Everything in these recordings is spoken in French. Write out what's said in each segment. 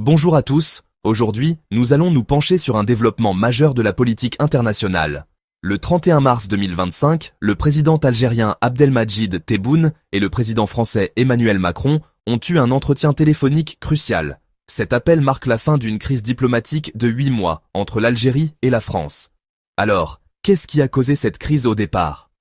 Bonjour à tous, aujourd'hui, nous allons nous pencher sur un développement majeur de la politique internationale. Le 31 mars 2025, le président algérien Abdelmadjid Tebboune et le président français Emmanuel Macron ont eu un entretien téléphonique crucial. Cet appel marque la fin d'une crise diplomatique de 8 mois entre l'Algérie et la France. Alors, qu'est-ce qui a causé cette crise au départ?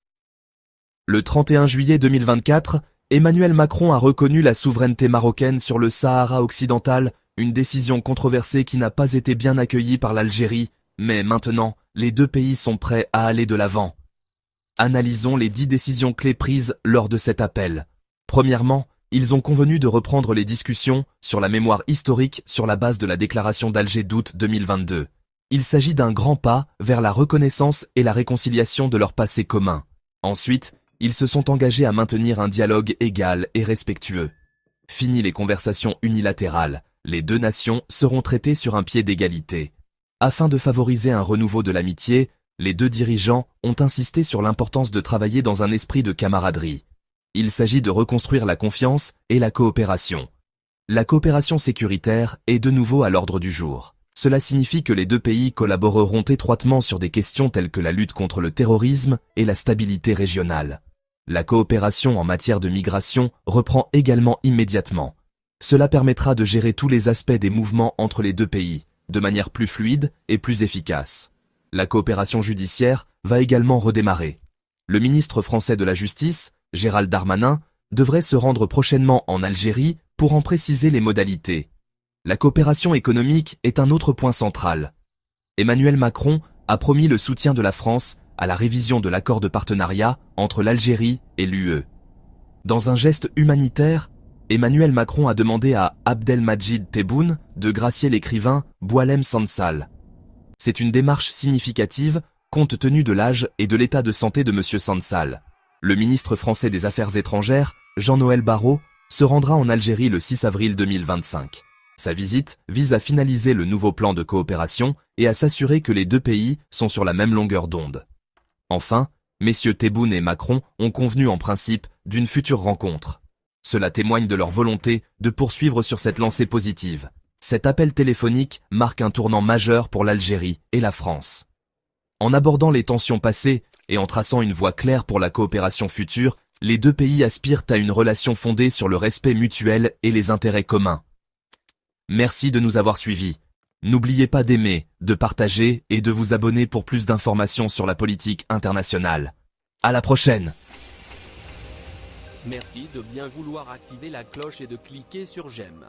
Le 31 juillet 2024, Emmanuel Macron a reconnu la souveraineté marocaine sur le Sahara occidental, une décision controversée qui n'a pas été bien accueillie par l'Algérie, mais maintenant, les deux pays sont prêts à aller de l'avant. Analysons les 10 décisions clés prises lors de cet appel. Premièrement, ils ont convenu de reprendre les discussions sur la mémoire historique sur la base de la déclaration d'Alger d'août 2022. Il s'agit d'un grand pas vers la reconnaissance et la réconciliation de leur passé commun. Ensuite, ils se sont engagés à maintenir un dialogue égal et respectueux. Fini les conversations unilatérales, les deux nations seront traitées sur un pied d'égalité. Afin de favoriser un renouveau de l'amitié, les deux dirigeants ont insisté sur l'importance de travailler dans un esprit de camaraderie. Il s'agit de reconstruire la confiance et la coopération. La coopération sécuritaire est de nouveau à l'ordre du jour. Cela signifie que les deux pays collaboreront étroitement sur des questions telles que la lutte contre le terrorisme et la stabilité régionale. La coopération en matière de migration reprend également immédiatement. Cela permettra de gérer tous les aspects des mouvements entre les deux pays, de manière plus fluide et plus efficace. La coopération judiciaire va également redémarrer. Le ministre français de la Justice, Gérald Darmanin, devrait se rendre prochainement en Algérie pour en préciser les modalités. La coopération économique est un autre point central. Emmanuel Macron a promis le soutien de la France à la révision de l'accord de partenariat entre l'Algérie et l'UE. Dans un geste humanitaire, Emmanuel Macron a demandé à Abdelmadjid Tebboune de gracier l'écrivain Boualem Sansal. C'est une démarche significative compte tenu de l'âge et de l'état de santé de M. Sansal. Le ministre français des Affaires étrangères, Jean-Noël Barrot, se rendra en Algérie le 6 avril 2025. Sa visite vise à finaliser le nouveau plan de coopération et à s'assurer que les deux pays sont sur la même longueur d'onde. Enfin, messieurs Tebboune et Macron ont convenu en principe d'une future rencontre. Cela témoigne de leur volonté de poursuivre sur cette lancée positive. Cet appel téléphonique marque un tournant majeur pour l'Algérie et la France. En abordant les tensions passées et en traçant une voie claire pour la coopération future, les deux pays aspirent à une relation fondée sur le respect mutuel et les intérêts communs. Merci de nous avoir suivis. N'oubliez pas d'aimer, de partager et de vous abonner pour plus d'informations sur la politique internationale. À la prochaine! Merci de bien vouloir activer la cloche et de cliquer sur j'aime.